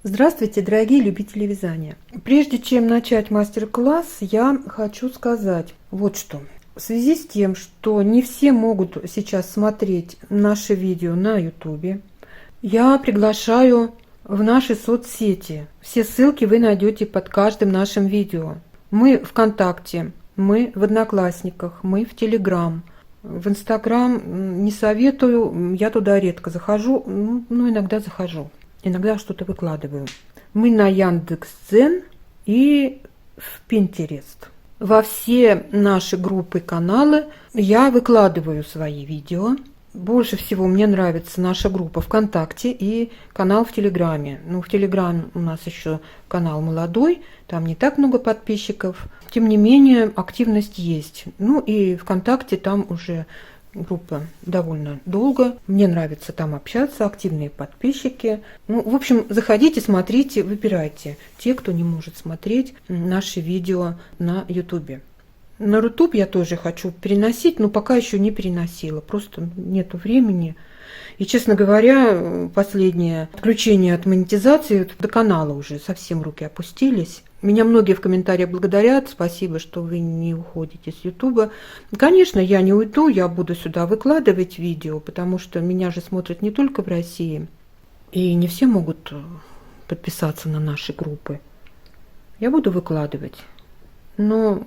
Здравствуйте, дорогие любители вязания! Прежде чем начать мастер-класс, я хочу сказать вот что. В связи с тем, что не все могут сейчас смотреть наши видео на YouTube, я приглашаю в наши соцсети. Все ссылки вы найдете под каждым нашим видео. Мы ВКонтакте, мы в Одноклассниках, мы в Телеграм. В Инстаграм не советую, я туда редко захожу, но иногда захожу. Иногда что-то выкладываю. Мы на Яндекс.Дзен и в Pinterest. Во все наши группы, каналы я выкладываю свои видео. Больше всего мне нравится наша группа ВКонтакте и канал в Телеграме. В Телеграм у нас еще канал молодой, там не так много подписчиков. Тем не менее, активность есть. И ВКонтакте там уже группа довольно долго. Мне нравится там общаться, активные подписчики. В общем, заходите, смотрите, выбирайте. Те, кто не может смотреть наши видео на YouTube. На YouTube я тоже хочу переносить, но пока еще не переносила. Просто нету времени. И, честно говоря, последнее отключение от монетизации до канала уже совсем руки опустились. Меня многие в комментариях благодарят. Спасибо, что вы не уходите с Ютуба. Конечно, я не уйду, я буду сюда выкладывать видео, потому что меня же смотрят не только в России. И не все могут подписаться на наши группы. Я буду выкладывать. Но,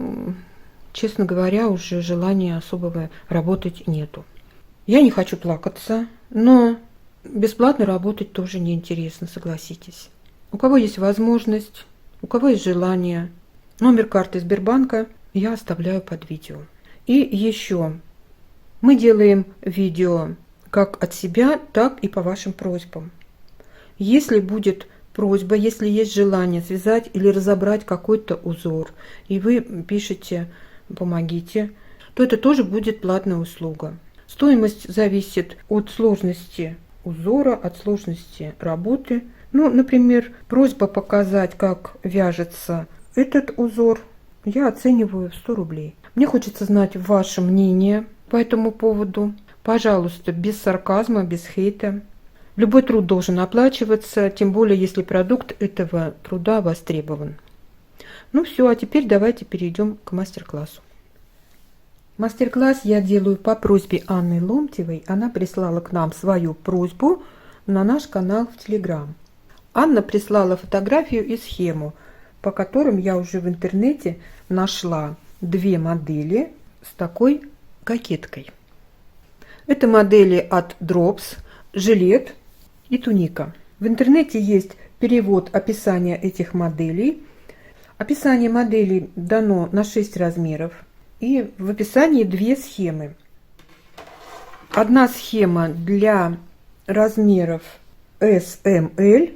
честно говоря, уже желания особого работать нету. Я не хочу плакаться, но бесплатно работать тоже неинтересно, согласитесь. У кого есть возможность, у кого есть желание, номер карты Сбербанка я оставляю под видео. И еще мы делаем видео как от себя, так и по вашим просьбам. Если будет просьба, если есть желание связать или разобрать какой-то узор, и вы пишете «помогите», то это тоже будет платная услуга. Стоимость зависит от сложности узора, от сложности работы. Например, просьба показать, как вяжется этот узор, я оцениваю в 100 рублей. Мне хочется знать ваше мнение по этому поводу. Пожалуйста, без сарказма, без хейта. Любой труд должен оплачиваться, тем более, если продукт этого труда востребован. Все, а теперь давайте перейдем к мастер-классу. Мастер-класс я делаю по просьбе Анны Ломтевой. Она прислала к нам свою просьбу на наш канал в Телеграм. Анна прислала фотографию и схему, по которым я уже в интернете нашла две модели с такой кокеткой. Это модели от Drops, жилет и туника. В интернете есть перевод описания этих моделей. Описание моделей дано на 6 размеров. И в описании две схемы. Одна схема для размеров S, M, L,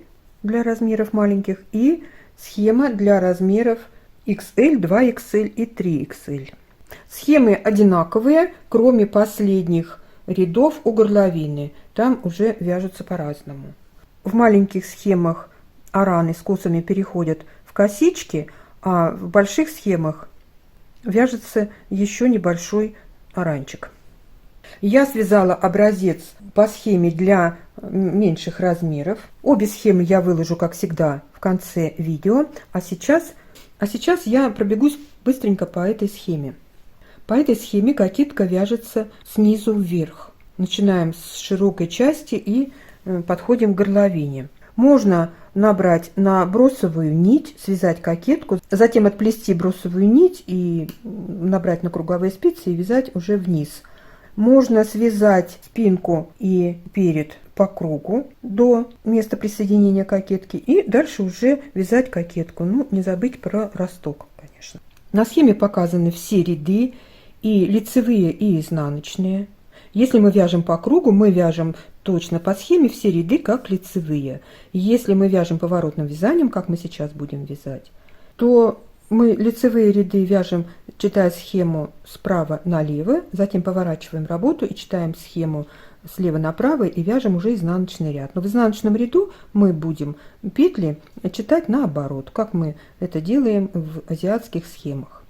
для размеров маленьких, и схема для размеров XL, 2XL и 3XL. Схемы одинаковые, кроме последних рядов у горловины. Там уже вяжутся по-разному. В маленьких схемах араны с косами переходят в косички, а в больших схемах вяжется еще небольшой оранчик. Я связала образец по схеме для меньших размеров. Обе схемы я выложу, как всегда, в конце видео. А сейчас я пробегусь быстренько по этой схеме. По этой схеме кокетка вяжется снизу вверх. Начинаем с широкой части и подходим к горловине. Можно набрать на бросовую нить, связать кокетку, затем отплести бросовую нить и набрать на круговые спицы и вязать уже вниз. Можно связать спинку и перед по кругу до места присоединения кокетки и дальше уже вязать кокетку. Не забыть про росток, конечно. На схеме показаны все ряды, и лицевые, и изнаночные. Если мы вяжем по кругу, мы вяжем точно по схеме все ряды как лицевые. Если мы вяжем поворотным вязанием, как мы сейчас будем вязать, то мы лицевые ряды вяжем, читая схему справа налево, затем поворачиваем работу и читаем схему слева направо и вяжем уже изнаночный ряд. Но в изнаночном ряду мы будем петли читать наоборот, как мы это делаем в азиатских схемах.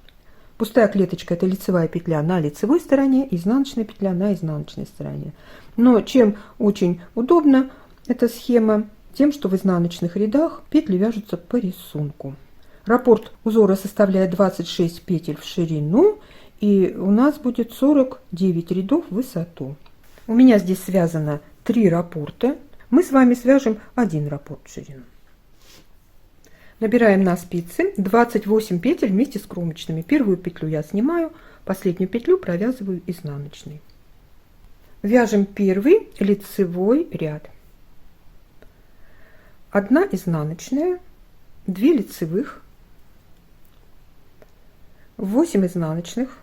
Пустая клеточка – это лицевая петля на лицевой стороне, изнаночная петля на изнаночной стороне. Но чем очень удобна эта схема, тем, что в изнаночных рядах петли вяжутся по рисунку. Раппорт узора составляет 26 петель в ширину, и у нас будет 49 рядов в высоту. У меня здесь связано 3 раппорта. Мы с вами свяжем 1 раппорт в ширину. Набираем на спицы 28 петель вместе с кромочными. Первую петлю я снимаю, последнюю петлю провязываю изнаночной. Вяжем первый лицевой ряд. 1 изнаночная, 2 лицевых, 8 изнаночных,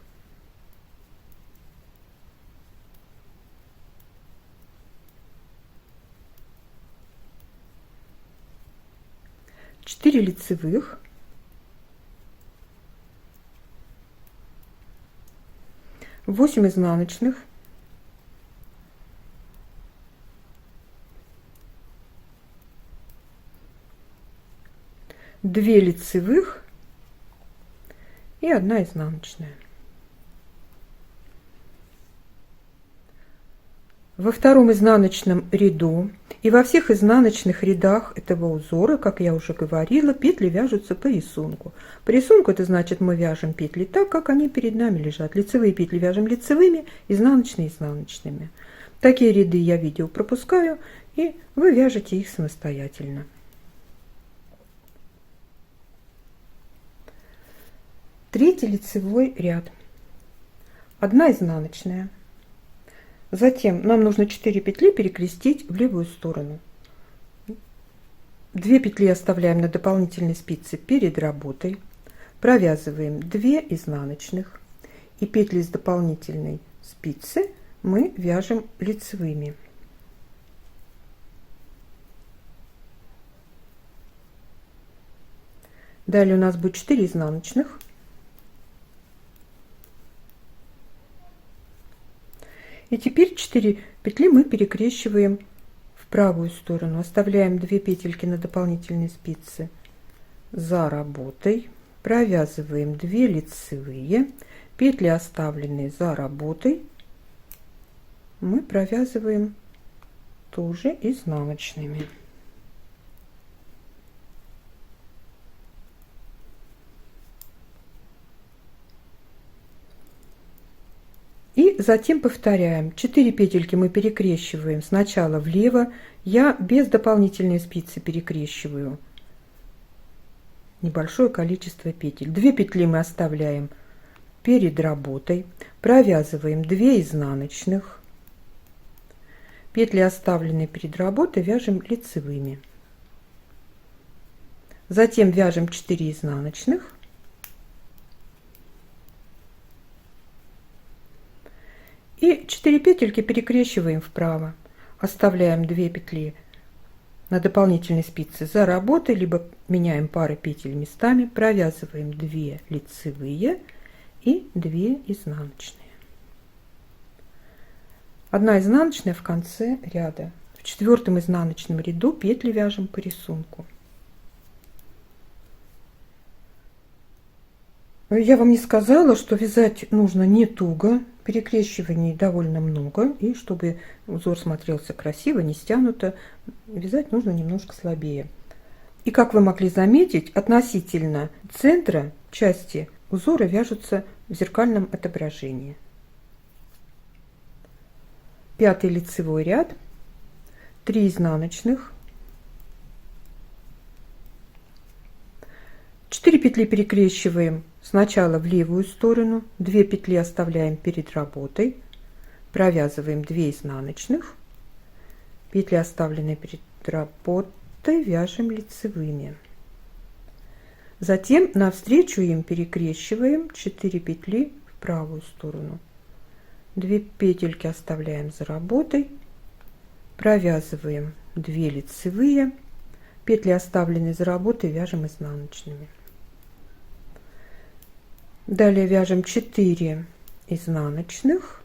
4 лицевых, 8 изнаночных, 2 лицевых и 1 изнаночная. Во втором изнаночном ряду и во всех изнаночных рядах этого узора, как я уже говорила, петли вяжутся по рисунку. По рисунку это значит, мы вяжем петли так, как они перед нами лежат. Лицевые петли вяжем лицевыми, изнаночные изнаночными. Такие ряды я видео пропускаю, и вы вяжете их самостоятельно. Третий лицевой ряд. 1 изнаночная. Затем нам нужно 4 петли перекрестить в левую сторону. 2 петли оставляем на дополнительной спице перед работой. Провязываем 2 изнаночных. И петли с дополнительной спицы мы вяжем лицевыми. Далее у нас будет 4 изнаночных. И теперь 4 петли мы перекрещиваем в правую сторону. Оставляем 2 петельки на дополнительной спице за работой. Провязываем 2 лицевые. Петли, оставленные за работой, мы провязываем тоже изнаночными. И затем повторяем. 4 петельки мы перекрещиваем сначала влево. Я без дополнительной спицы перекрещиваю небольшое количество петель. 2 петли мы оставляем перед работой. Провязываем 2 изнаночных. Петли, оставленные перед работой, вяжем лицевыми. Затем вяжем 4 изнаночных. И 4 петельки перекрещиваем вправо. Оставляем 2 петли на дополнительной спице за работой, либо меняем пары петель местами. Провязываем 2 лицевые и 2 изнаночные. 1 изнаночная в конце ряда. В 4-м изнаночном ряду петли вяжем по рисунку. Я вам не сказала, что вязать нужно не туго. Перекрещиваний довольно много, и чтобы узор смотрелся красиво, не стянуто, вязать нужно немножко слабее. И как вы могли заметить, относительно центра части узора вяжутся в зеркальном отображении. 5-й лицевой ряд, 3 изнаночных, 4 петли перекрещиваем сначала в левую сторону, 2 петли оставляем перед работой, провязываем 2 изнаночных, петли, оставленные перед работой, вяжем лицевыми. Затем навстречу им перекрещиваем 4 петли в правую сторону, 2 петельки оставляем за работой, провязываем 2 лицевые, петли, оставленные за работой, вяжем изнаночными. Далее вяжем 4 изнаночных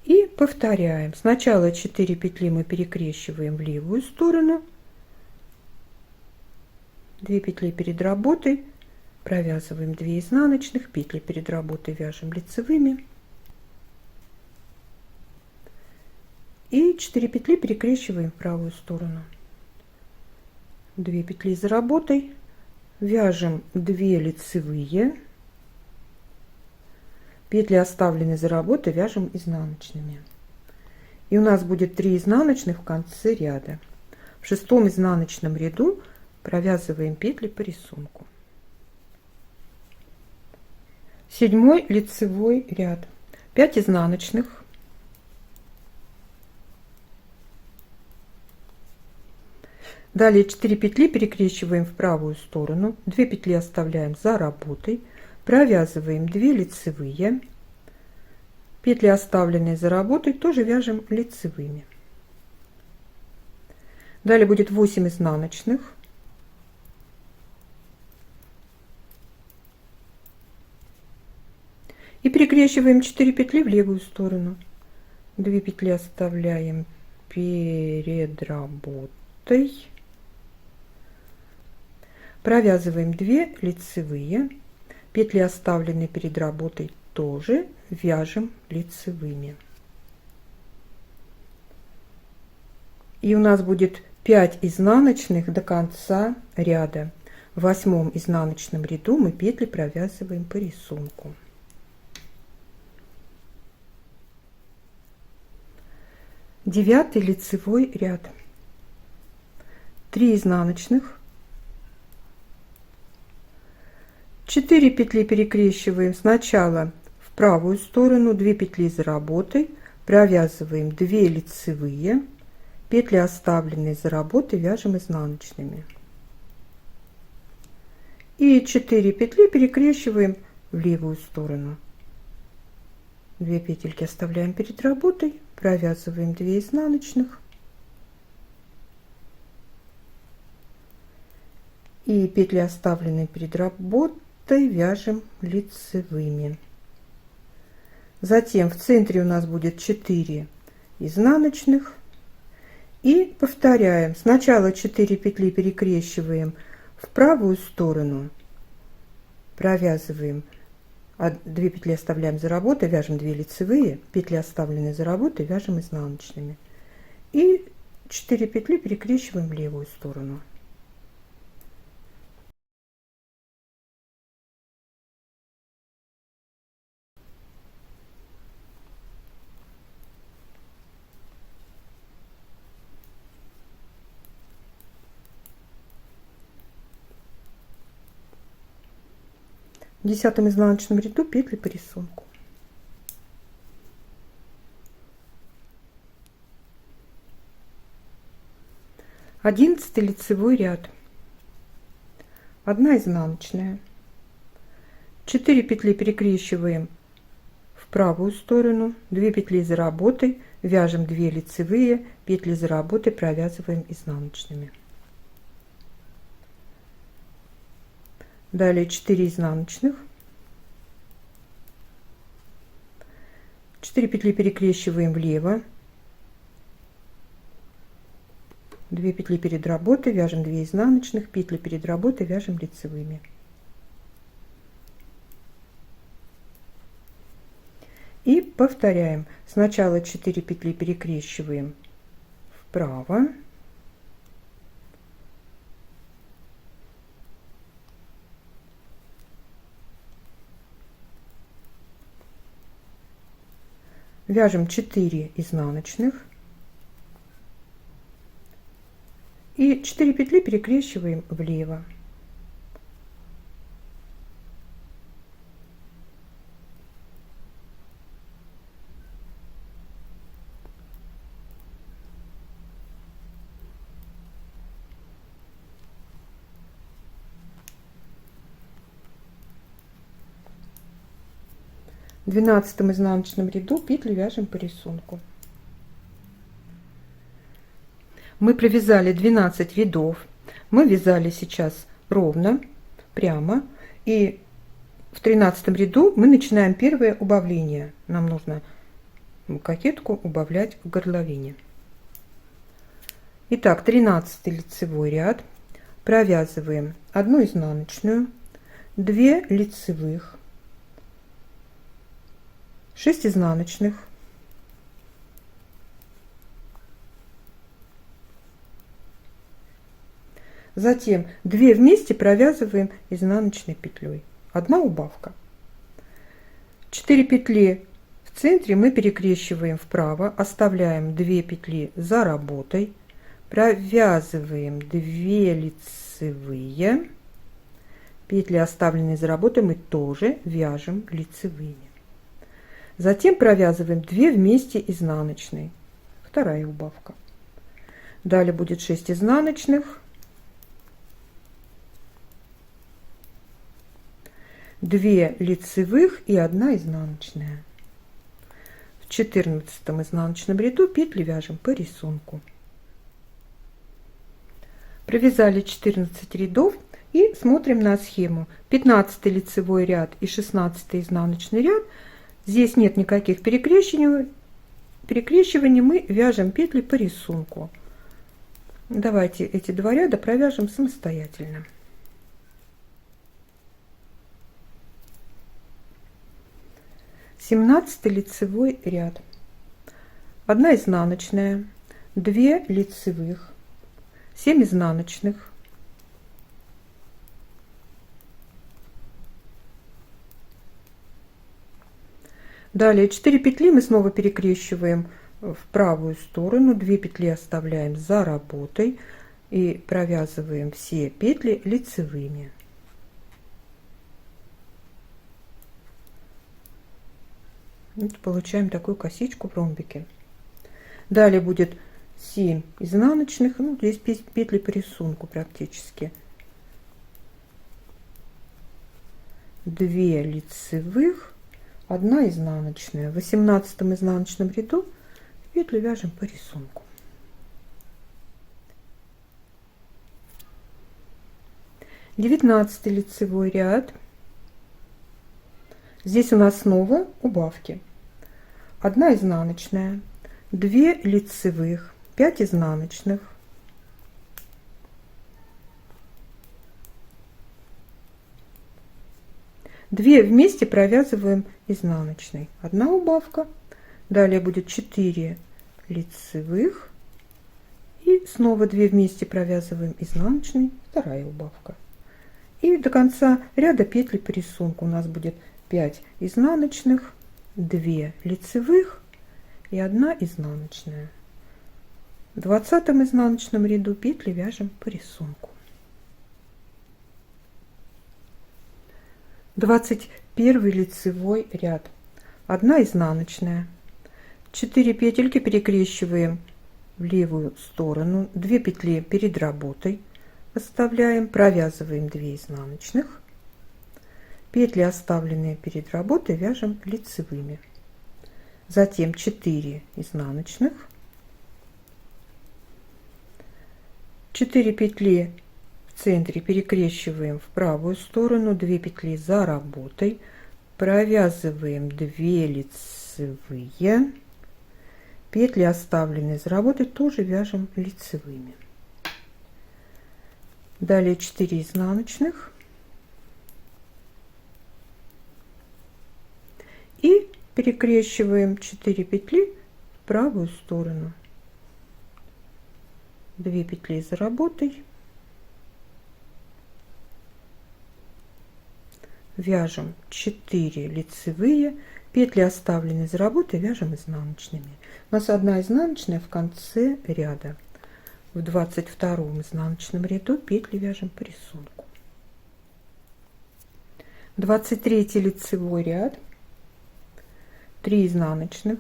и повторяем. Сначала 4 петли мы перекрещиваем в левую сторону, 2 петли перед работой, провязываем 2 изнаночных, петли перед работой вяжем лицевыми И 4 петли перекрещиваем в правую сторону. 2 петли за работой, вяжем 2 лицевые, петли, оставленные за работой, вяжем изнаночными. И у нас будет 3 изнаночных в конце ряда. В 6-м изнаночном ряду провязываем петли по рисунку. 7-й лицевой ряд, 5 изнаночных, далее 4 петли перекрещиваем в правую сторону, 2 петли оставляем за работой, провязываем 2 лицевые, петли, оставленные за работой, тоже вяжем лицевыми. Далее будет 8 изнаночных, и перекрещиваем 4 петли в левую сторону, 2 петли оставляем перед работой, провязываем 2 лицевые, петли, оставленные перед работой, тоже вяжем лицевыми. И у нас будет 5 изнаночных до конца ряда. В 8-м изнаночном ряду мы петли провязываем по рисунку. 9-й лицевой ряд, 3 изнаночных, 4 петли перекрещиваем сначала в правую сторону, 2 петли за работой, провязываем 2 лицевые, петли, оставленные за работой, вяжем изнаночными, и 4 петли перекрещиваем в левую сторону, 2 петельки оставляем перед работой, провязываем 2 изнаночных и петли, оставленные перед работой, вяжем лицевыми. Затем в центре у нас будет 4 изнаночных, и повторяем. Сначала 4 петли перекрещиваем в правую сторону, провязываем 2 петли, оставляем за работой, вяжем 2 лицевые, петли, оставленные за работой, вяжем изнаночными, и 4 петли перекрещиваем в левую сторону. В 10-м изнаночном ряду петли по рисунку. Одиннадцатый лицевой ряд, 1 изнаночная, 4 петли перекрещиваем в правую сторону, 2 петли за работой, вяжем 2 лицевые, петли за работой провязываем изнаночными. Далее 4 изнаночных, 4 петли перекрещиваем влево, 2 петли перед работой, вяжем 2 изнаночных, петли перед работой вяжем лицевыми. И повторяем. Сначала 4 петли перекрещиваем вправо, вяжем 4 изнаночных и 4 петли перекрещиваем влево. В 12-м изнаночном ряду петли вяжем по рисунку. Мы провязали 12 рядов. Мы вязали сейчас ровно, прямо, и в 13 ряду мы начинаем первое убавление. Нам нужно кокетку убавлять в горловине. Итак, 13 лицевой ряд, провязываем 1 изнаночную, 2 лицевых, 6 изнаночных, Затем 2 вместе провязываем изнаночной петлей. 1 убавка. 4 петли в центре мы перекрещиваем вправо, оставляем 2 петли за работой, провязываем 2 лицевые. Петли, оставленные за работой, мы тоже вяжем лицевыми. Затем провязываем 2 вместе изнаночной. 2 убавка. Далее будет 6 изнаночных, 2 лицевых и 1 изнаночная. В 14 изнаночном ряду петли вяжем по рисунку. Провязали 14 рядов и смотрим на схему. 15 лицевой ряд и 16 изнаночный ряд. Здесь нет никаких перекрещиваний, мы вяжем петли по рисунку. Давайте эти 2 ряда провяжем самостоятельно. Семнадцатый лицевой ряд. 1 изнаночная, 2 лицевых, 7 изнаночных, далее 4 петли мы снова перекрещиваем в правую сторону, 2 петли оставляем за работой и провязываем все петли лицевыми. Вот получаем такую косичку в ромбике. Далее будет 7 изнаночных, ну здесь петли по рисунку практически, 2 лицевых, 1 изнаночная. В 18 изнаночном ряду петли вяжем по рисунку. Девятнадцатый лицевой ряд. Здесь у нас снова убавки. 1 изнаночная, 2 лицевых, 5 изнаночных, 2 вместе провязываем изнаночной. 1 убавка. Далее будет 4 лицевых и снова 2 вместе провязываем изнаночной. 2 убавка. И до конца ряда петли по рисунку у нас будет 5 изнаночных, 2 лицевых и 1 изнаночная. В 20 изнаночном ряду петли вяжем по рисунку. 21 лицевой ряд. 1 изнаночная, 4 петельки перекрещиваем в левую сторону, 2 петли перед работой оставляем, провязываем 2 изнаночных, петли, оставленные перед работой, вяжем лицевыми. Затем 4 изнаночных, 4 петли в центре перекрещиваем в правую сторону, 2 петли за работой, провязываем 2 лицевые, петли, оставленные за работой, тоже вяжем лицевыми. Далее 4 изнаночных и перекрещиваем 4 петли в правую сторону, 2 петли за работой, вяжем 4 лицевые, петли, оставленные за работой, вяжем изнаночными. У нас 1 изнаночная в конце ряда. В 22 изнаночном ряду петли вяжем по рисунку. 23 лицевой ряд, 3 изнаночных,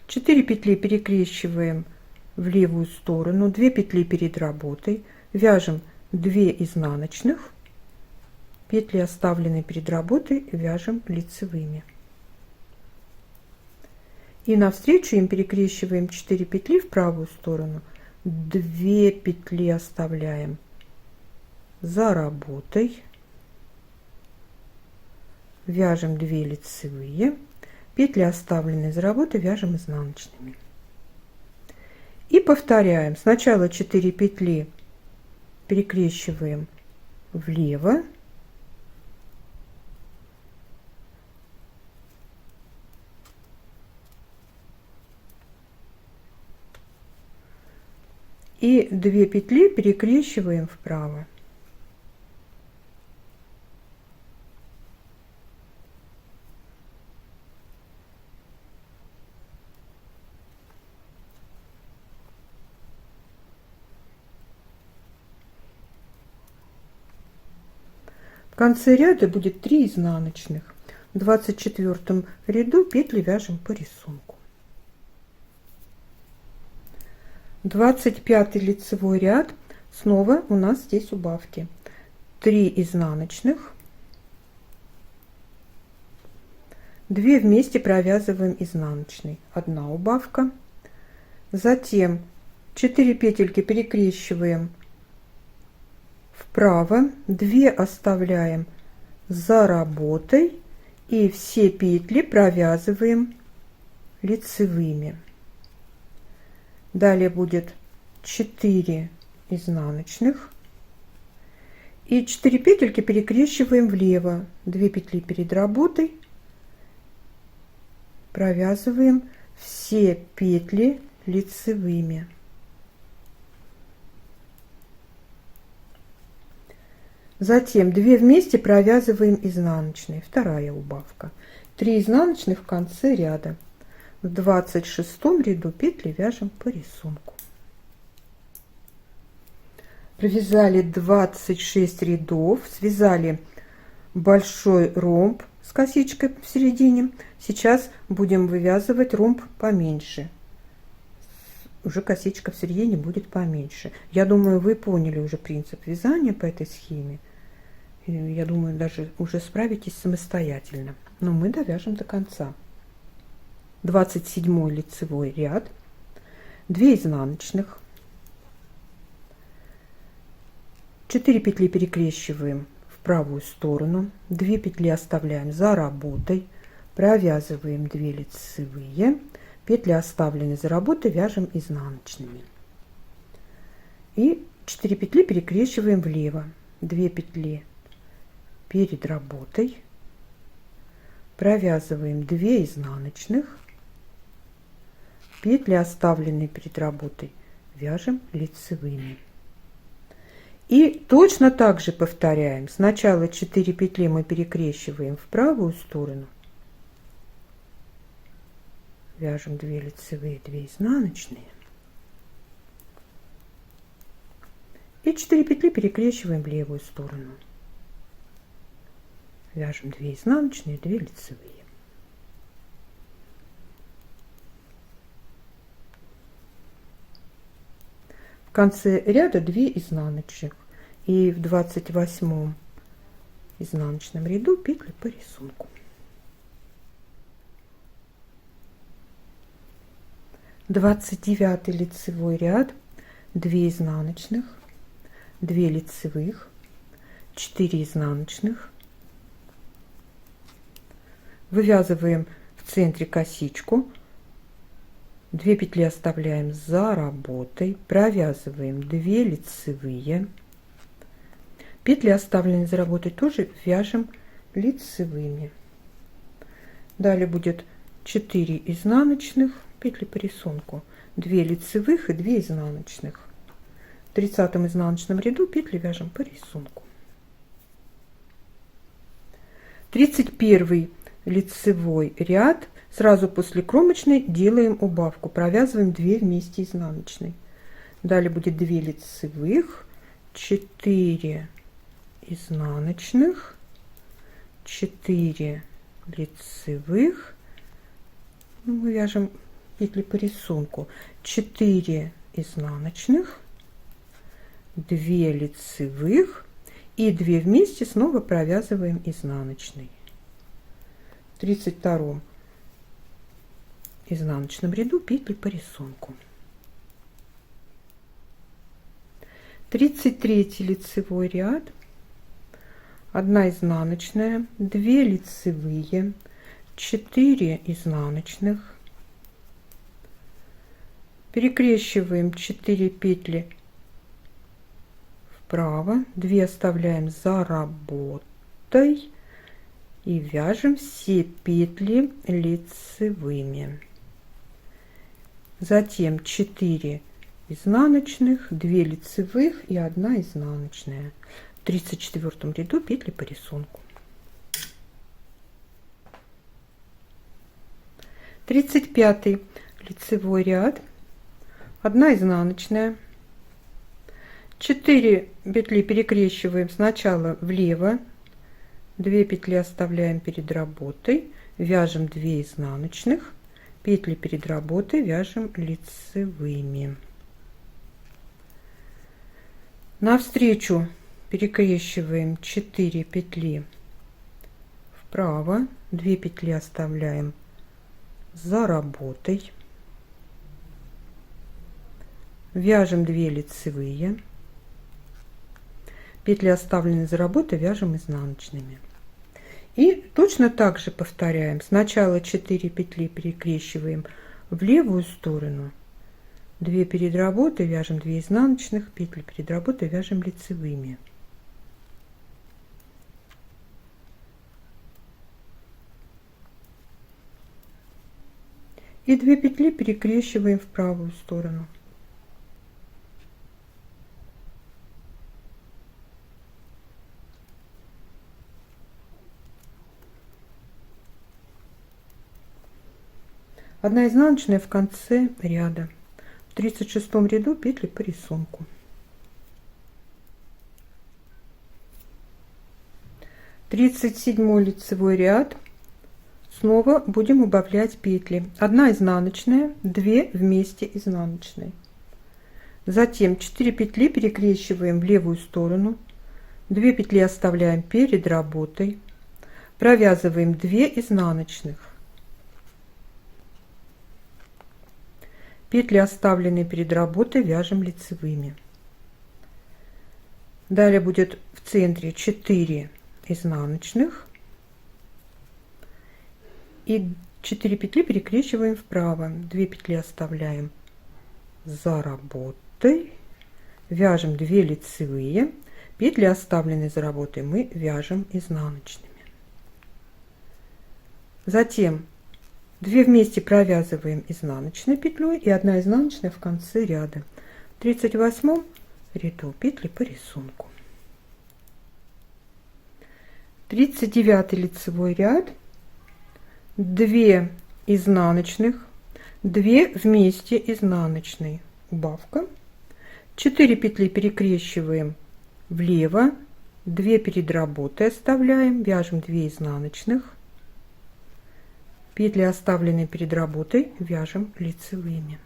4 петли перекрещиваем в левую сторону, 2 петли перед работой, вяжем 2 изнаночных, петли, оставленные перед работой, вяжем лицевыми. И навстречу им перекрещиваем 4 петли в правую сторону, 2 петли оставляем за работой, вяжем 2 лицевые, петли, оставленные за работой, вяжем изнаночными. И повторяем. Сначала 4 петли перекрещиваем влево, и 2 петли перекрещиваем вправо. В конце ряда будет 3 изнаночных. В 24 ряду петли вяжем по рисунку. 25 лицевой ряд. Снова у нас здесь убавки. 3 изнаночных, 2 вместе провязываем изнаночный, 1 убавка, затем 4 петельки перекрещиваем вправо, 2 оставляем за работой и все петли провязываем лицевыми. Далее будет 4 изнаночных и 4 петельки перекрещиваем влево, 2 петли перед работой, провязываем все петли лицевыми. Затем 2 вместе провязываем изнаночные, 2 убавка, 3 изнаночных в конце ряда. В 26 ряду петли вяжем по рисунку. Провязали 26 рядов, связали большой ромб с косичкой в середине. Сейчас будем вывязывать ромб поменьше. Уже косичка в середине будет поменьше. Я думаю, вы поняли уже принцип вязания по этой схеме. Я думаю, даже уже справитесь самостоятельно. Но мы довяжем до конца. 27 лицевой ряд, 2 изнаночных, 4 петли перекрещиваем в правую сторону, 2 петли оставляем за работой, провязываем 2 лицевые, петли оставленные за работой вяжем изнаночными и 4 петли перекрещиваем влево, 2 петли перед работой, провязываем 2 изнаночных, петли, оставленные перед работой, вяжем лицевыми. И точно так же повторяем. Сначала 4 петли мы перекрещиваем в правую сторону, вяжем 2 лицевые, 2 изнаночные, и 4 петли перекрещиваем в левую сторону, вяжем 2 изнаночные, 2 лицевые. В конце ряда 2 изнаночных, и в 28 изнаночном ряду петли по рисунку. 29 лицевой ряд, 2 изнаночных, 2 лицевых, 4 изнаночных, вывязываем в центре косичку, 2 петли оставляем за работой, провязываем 2 лицевые, петли, оставленные за работой, тоже вяжем лицевыми. Далее будет 4 изнаночных, петли по рисунку, 2 лицевых и 2 изнаночных. В 30 изнаночном ряду петли вяжем по рисунку. 31 лицевой ряд. Сразу после кромочной делаем убавку, провязываем 2 вместе изнаночной. Далее будет 2 лицевых, 4 изнаночных, 4 лицевых, мы вяжем петли по рисунку, 4 изнаночных, 2 лицевых и 2 вместе снова провязываем изнаночный. В 32 изнаночном ряду петли по рисунку. 33 лицевой ряд, 1 изнаночная, 2 лицевые, 4 изнаночных, перекрещиваем 4 петли вправо, 2 оставляем за работой и вяжем все петли лицевыми. Затем 4 изнаночных, 2 лицевых и 1 изнаночная. В 34 ряду петли по рисунку. 35 лицевой ряд, 1 изнаночная, 4 петли перекрещиваем сначала влево, 2 петли оставляем перед работой, вяжем 2 изнаночных, петли перед работой вяжем лицевыми. Навстречу перекрещиваем 4 петли вправо, 2 петли оставляем за работой, вяжем 2 лицевые, петли оставленные за работой вяжем изнаночными. И точно так же повторяем. Сначала 4 петли перекрещиваем в левую сторону, 2 перед работой вяжем 2 изнаночных, петли перед работой вяжем лицевыми. И 2 петли перекрещиваем в правую сторону. Одна изнаночная в конце ряда. В 36 ряду петли по рисунку. 37 лицевой ряд. Снова будем убавлять петли. 1 изнаночная, 2 вместе изнаночной. Затем 4 петли перекрещиваем в левую сторону, 2 петли оставляем перед работой, провязываем 2 изнаночных. Петли, оставленные перед работой, вяжем лицевыми. Далее будет в центре 4 изнаночных и 4 петли перекрещиваем вправо, 2 петли оставляем за работой, вяжем 2 лицевые, петли, оставленные за работой, мы вяжем изнаночными. Затем 2 вместе провязываем изнаночной петлей и 1 изнаночная в конце ряда. В 38 ряду петли по рисунку. 39 лицевой ряд, 2 изнаночных, 2 вместе изнаночной, убавка, 4 петли перекрещиваем влево, 2 перед работой оставляем, вяжем 2 изнаночных, петли, оставленные перед работой, вяжем лицевыми.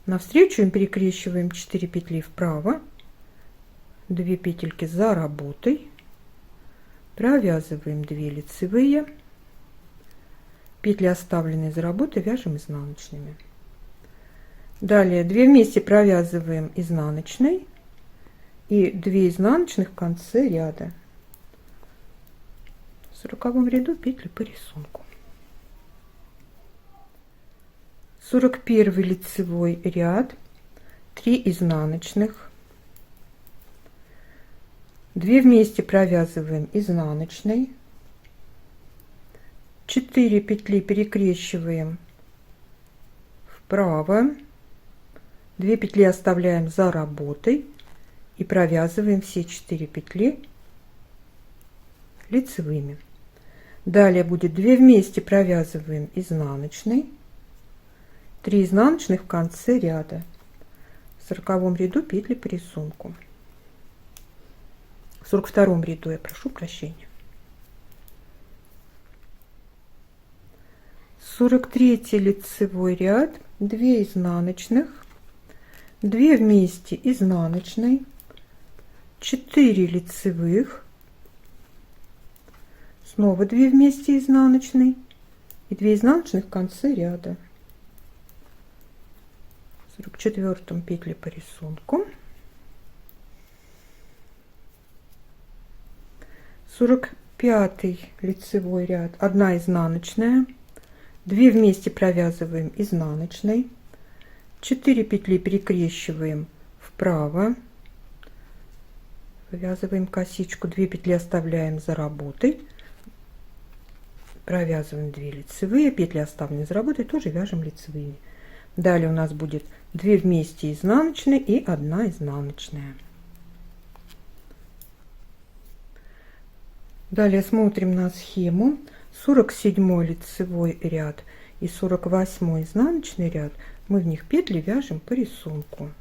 Навстречу им перекрещиваем 4 петли вправо, 2 петельки за работой, провязываем 2 лицевые, петли, оставленные за работой, вяжем изнаночными. Далее 2 вместе провязываем изнаночной и 2 изнаночных в конце ряда. В 40 ряду петли по рисунку. 41 лицевой ряд, 3 изнаночных, 2 вместе провязываем изнаночной, 4 петли перекрещиваем вправо, 2 петли оставляем за работой и провязываем все 4 петли лицевыми. Далее будет 2 вместе провязываем изнаночной, 3 изнаночных в конце ряда. В 40 ряду петли по рисунку. В 42 ряду, я прошу прощения. 43 лицевой ряд, 2 изнаночных, 2 вместе изнаночной, 4 лицевых, снова 2 вместе изнаночной и 2 изнаночных в конце ряда. В 44 петли по рисунку. 45 лицевой ряд, 1 изнаночная, 2 вместе провязываем изнаночной, 4 петли перекрещиваем вправо, провязываем косичку, 2 петли оставляем за работой, провязываем 2 лицевые, петли, оставленные за работой, тоже вяжем лицевыми. Далее у нас будет 2 вместе изнаночные и 1 изнаночная. Далее смотрим на схему. 47 лицевой ряд и 48 изнаночный ряд. Мы в них петли вяжем по рисунку.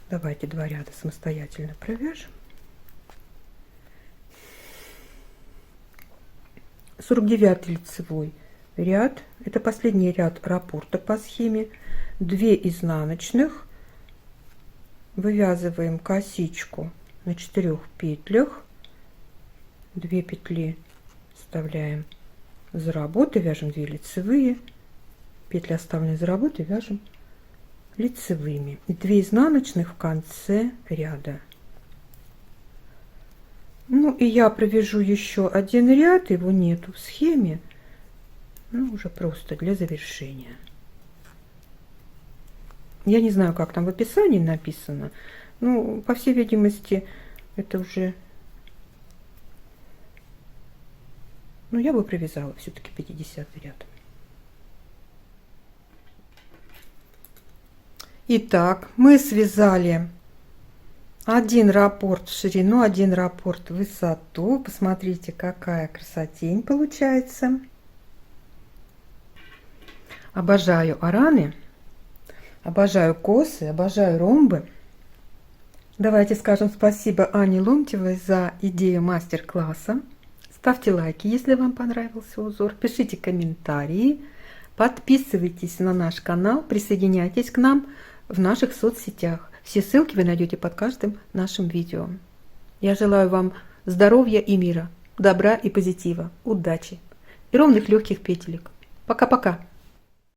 Давайте 2 ряда самостоятельно провяжем. 49 лицевой ряд, это последний ряд раппорта по схеме. 2 изнаночных, вывязываем косичку на 4 петлях, 2 петли вставляем за работу, вяжем 2 лицевые, петли оставленные за работу вяжем лицевыми, и 2 изнаночных в конце ряда. Ну и я провяжу еще 1 ряд, его нету в схеме, ну уже просто для завершения. Я не знаю, как там в описании написано, ну по всей видимости это уже, ну я бы провязала все-таки 50 ряд. Итак, мы связали 1 раппорт в ширину, 1 раппорт в высоту. Посмотрите, какая красотень получается. Обожаю араны, обожаю косы, обожаю ромбы. Давайте скажем спасибо Ане Ломтевой за идею мастер-класса. Ставьте лайки, если вам понравился узор, пишите комментарии, подписывайтесь на наш канал, присоединяйтесь к нам в наших соцсетях. Все ссылки вы найдете под каждым нашим видео. Я желаю вам здоровья и мира, добра и позитива, удачи и ровных легких петелек. Пока-пока!